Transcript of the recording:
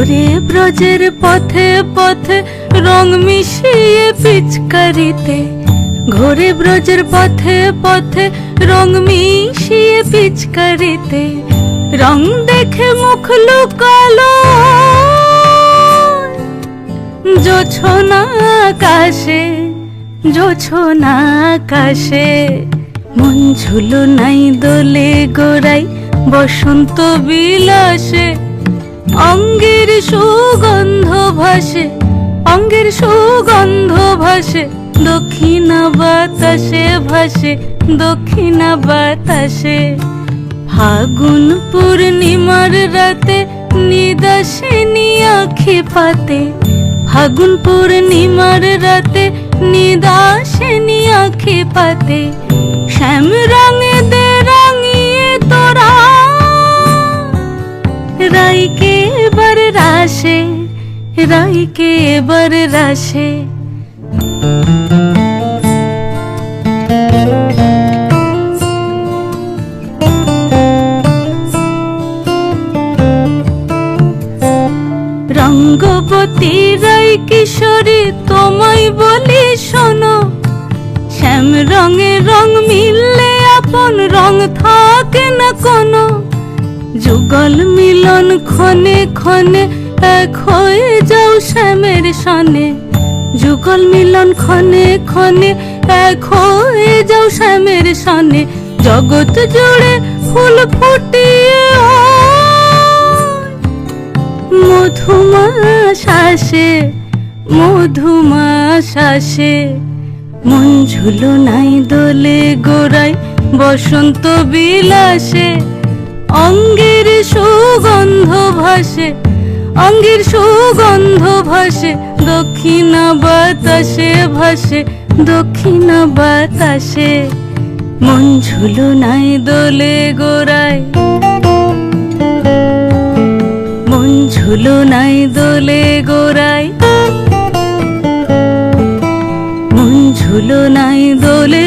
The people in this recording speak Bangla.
ঘোরে ব্রজের পথে পথে রং মিশিয়ে পিচকারিতে, ঘোরে ব্রজের পথে পথে রং মিশিয়ে পিচকারিতে, রং দেখে মুখ লুকালো জোছনা আকাশে, জোছনা আকাশে। মন ঝুলো নাই দোলে গোড়াই বসন্ত বিলাসে, অঙ্গের সুগন্ধ ভাসে, অঙ্গের সুগন্ধ ভাসে, দক্ষিণা বাতাসে ভাসে, দক্ষিণা বাতাসে। ফাগুন পূর্ণিমার রাতে নিদাসিনী আঁখি পাতে, ফাগুন পূর্ণিমার রাতে নিদাসিনী আঁখি পাতে, শ্যাম রঙে দে রাঙিয়ে তোরা রাইকে এবার রাশে, রাইকে এবার রাশে। রঙ্গবতী রাই কিশোরী তোমায় বলি শোনো, শ্যাম রঙে রং মিললে আপন রং থাকে না কোনো, যুগল মিলন ক্ষণে ক্ষণে এক হয়ে যাও শ্যামের সনে, যুগল মিলন ক্ষণে ক্ষণে এক হয়ে যাও শ্যামের সনে। জগৎ জুড়ে ফুল ফুটিয়ে মধুমাশাসে, মধুমাশাসে। মন ঝুলো নাই দোলে গোড়াই বসন্ত বিলাসে, অঙ্গের সুগন্ধ ভাসে, অঙ্গের সুগন্ধ ভাসে, দক্ষিণা বাতাসে ভাসে, দক্ষিণা বাতাসে। মন ঝুলো নাই দোলে গোড়াই, মন ঝুলো নাই দোলে গোড়াই, মন ঝুলো নাই দোলে